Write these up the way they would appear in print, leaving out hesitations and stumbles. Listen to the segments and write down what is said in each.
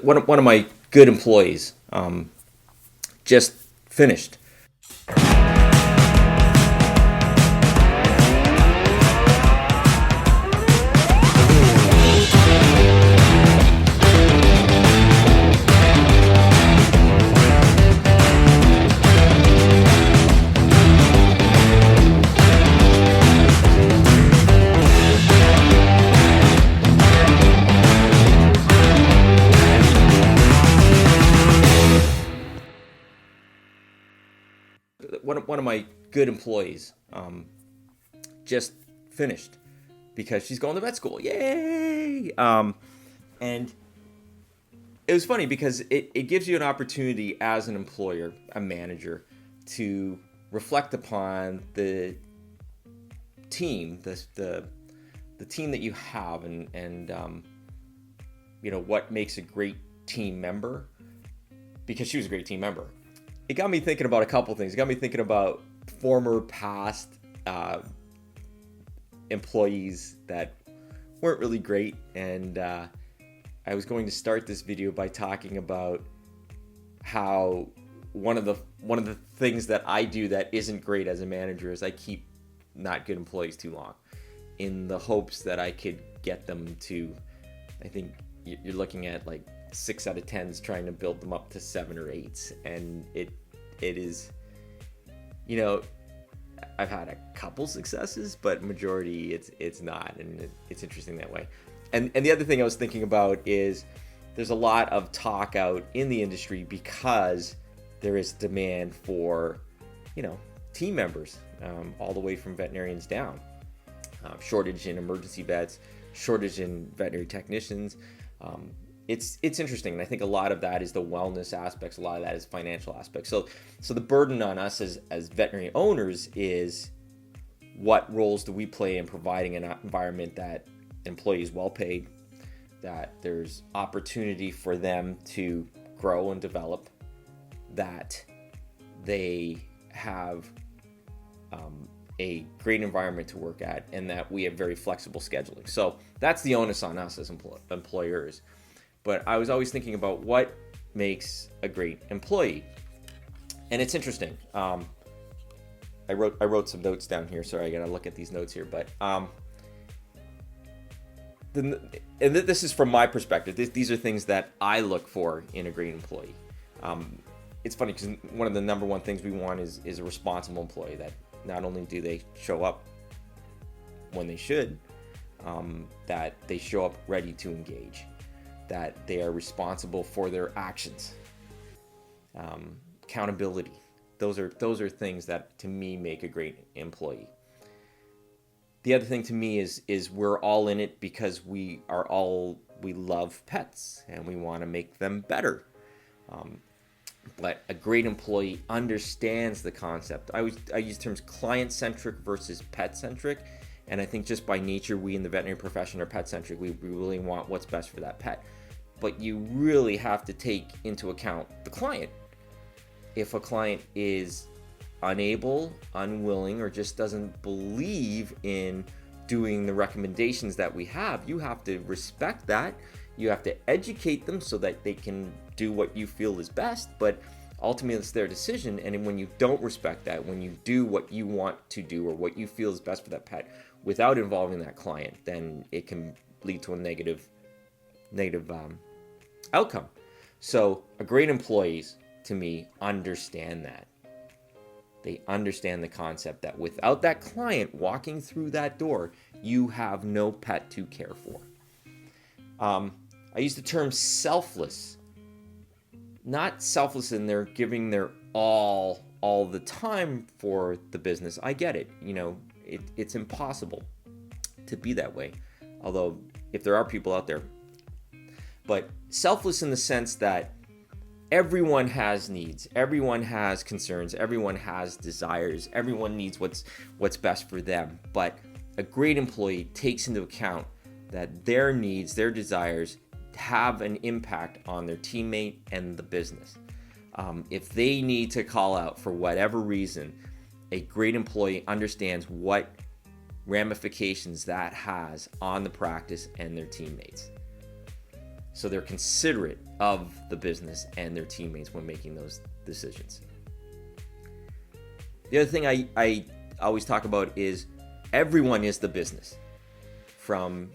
One of my good employees just finished. One of my good employees just finished because she's going to vet school. Yay! And it was funny because it gives you an opportunity as an employer, a manager, to reflect upon the team, the team that you have, and what makes a great team member. Because she was a great team member. It got me thinking about a couple things. It got me thinking about former past employees that weren't really great. And I was going to start this video by talking about how one of the things that I do that isn't great as a manager is I keep not good employees too long, in the hopes that I could get them to, I think you're looking at like 6 out of 10s, trying to build them up to 7 or 8s, and it is, I've had a couple successes, but majority it's not, and it's interesting that way. And the other thing I was thinking about is there's a lot of talk out in the industry because there is demand for team members, all the way from veterinarians down. Shortage in emergency vets, shortage in veterinary technicians. It's interesting, and I think a lot of that is the wellness aspects, a lot of that is financial aspects. So the burden on us as veterinary owners is, what roles do we play in providing an environment that employees well paid, that there's opportunity for them to grow and develop, that they have a great environment to work at, and that we have very flexible scheduling. So that's the onus on us as employers. But I was always thinking about what makes a great employee. And it's interesting. I wrote some notes down here. Sorry, I got to look at these notes here. But this is from my perspective. These are things that I look for in a great employee. It's funny because one of the number one things we want is a responsible employee, that not only do they show up when they should, that they show up ready to engage, that they are responsible for their actions. Accountability. Those are things that to me make a great employee. The other thing to me is we're all in it because we love pets and we want to make them better. But a great employee understands the concept. I use terms client-centric versus pet-centric. And I think just by nature, we in the veterinary profession are pet-centric. We really want what's best for that pet. But you really have to take into account the client. If a client is unable, unwilling, or just doesn't believe in doing the recommendations that we have, you have to respect that. You have to educate them so that they can do what you feel is best. But ultimately, it's their decision. And when you don't respect that, when you do what you want to do or what you feel is best for that pet without involving that client, then it can lead to a negative outcome. So a great employees, to me, understand that. They understand the concept that without that client walking through that door, you have no pet to care for. I use the term selfless. Not selfless in they're giving their all the time for the business. I get it. It's impossible to be that way. Although, if there are people out there. But selfless in the sense that everyone has needs, everyone has concerns, everyone has desires, everyone needs what's best for them. But a great employee takes into account that their needs, their desires have an impact on their teammate and the business. If they need to call out for whatever reason, a great employee understands what ramifications that has on the practice and their teammates. So they're considerate of the business and their teammates when making those decisions. The other thing I always talk about is everyone is the business. From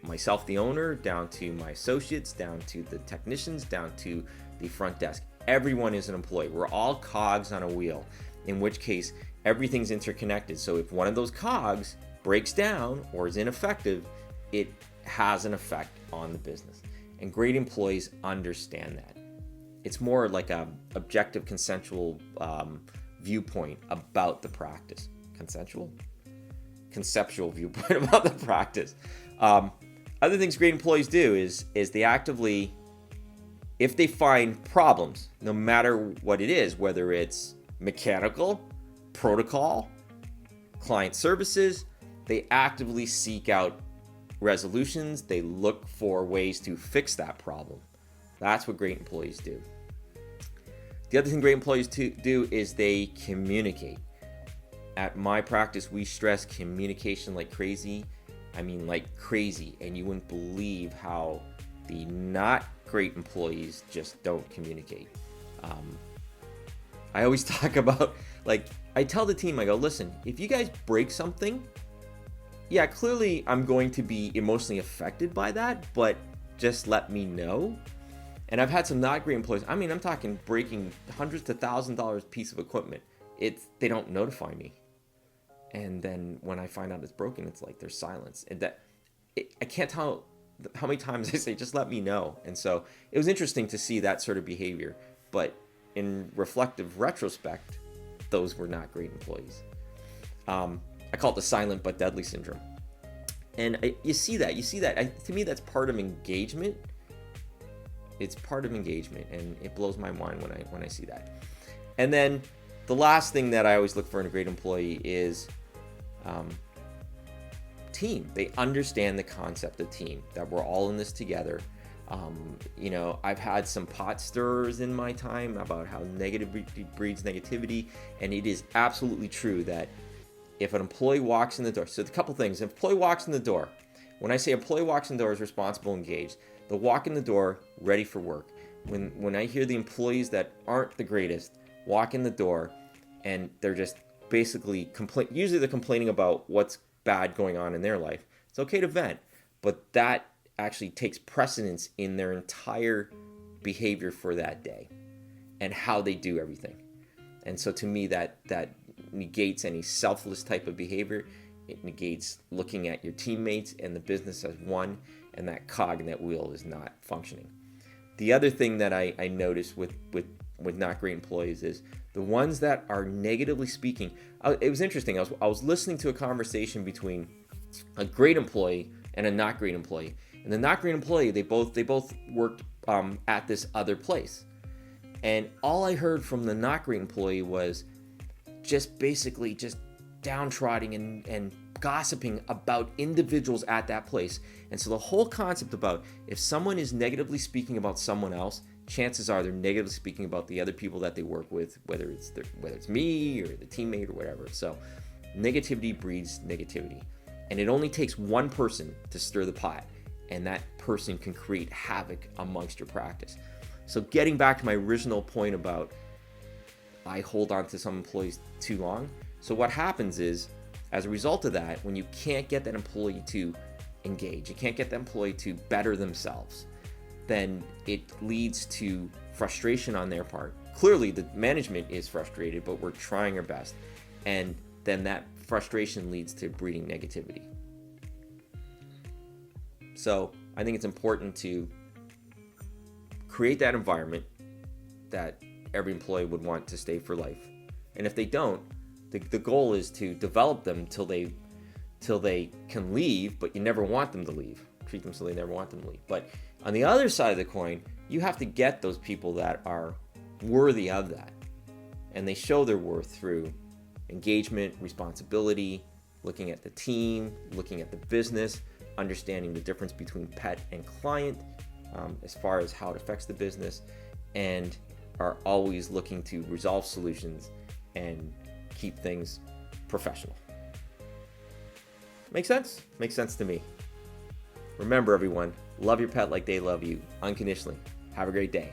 myself, the owner, down to my associates, down to the technicians, down to the front desk. Everyone is an employee. We're all cogs on a wheel, in which case everything's interconnected. So if one of those cogs breaks down or is ineffective, it has an effect on the business. And great employees understand that. It's more like a objective, consensual viewpoint about the practice. Conceptual viewpoint about the practice. Other things great employees do is they actively, if they find problems, no matter what it is, whether it's mechanical, protocol, client services, they actively seek out resolutions. They look for ways to fix that problem. That's what great employees do. The other thing great employees do is they communicate. At my practice, we stress communication like crazy. I mean, like crazy. And you wouldn't believe how the not great employees just don't communicate. I always talk about, like, I tell the team, I go, listen, if you guys break something, yeah, clearly I'm going to be emotionally affected by that, but just let me know. And I've had some not great employees. I mean, I'm talking breaking hundreds to $1,000 piece of equipment. They don't notify me. And then when I find out it's broken, it's like there's silence. And I can't tell how many times I say, just let me know. And so it was interesting to see that sort of behavior. But in reflective retrospect, those were not great employees. I call it the silent but deadly syndrome. And you see that. To me, that's part of engagement. It's part of engagement, and it blows my mind when I see that. And then the last thing that I always look for in a great employee is team. They understand the concept of team, that we're all in this together. I've had some pot stirrers in my time about how negativity breeds negativity, and it is absolutely true that if an employee walks in the door, so a couple things. If an employee walks in the door, when I say employee walks in the door is responsible, engaged, they'll walk in the door ready for work. When I hear the employees that aren't the greatest walk in the door and they're just basically usually they're complaining about what's bad going on in their life. It's okay to vent, but that actually takes precedence in their entire behavior for that day and how they do everything. And so to me, that negates any selfless type of behavior. It negates looking at your teammates and the business as one, and that cog in that wheel is not functioning. The other thing that I noticed with not great employees is the ones that are negatively speaking. It was interesting. I was listening to a conversation between a great employee and a not great employee. And the not great employee, they both worked at this other place. And all I heard from the not great employee was just basically just downtrodden and gossiping about individuals at that place. And so the whole concept about if someone is negatively speaking about someone else, chances are they're negatively speaking about the other people that they work with, whether it's me or the teammate or whatever. So negativity breeds negativity. And it only takes one person to stir the pot, and that person can create havoc amongst your practice. So getting back to my original point about I hold on to some employees too long. So what happens is, as a result of that, when you can't get that employee to engage, you can't get that employee to better themselves, then it leads to frustration on their part. Clearly, the management is frustrated, but we're trying our best. And then that frustration leads to breeding negativity. So I think it's important to create that environment that every employee would want to stay for life. And if they don't, the goal is to develop them till they can leave, but you never want them to leave. Treat them so they never want them to leave. But on the other side of the coin, you have to get those people that are worthy of that. And they show their worth through engagement, responsibility, looking at the team, looking at the business, understanding the difference between pet and client as far as how it affects the business, and are always looking to resolve solutions and keep things professional. Make sense? Makes sense to me. Remember, everyone, love your pet like they love you unconditionally. Have a great day.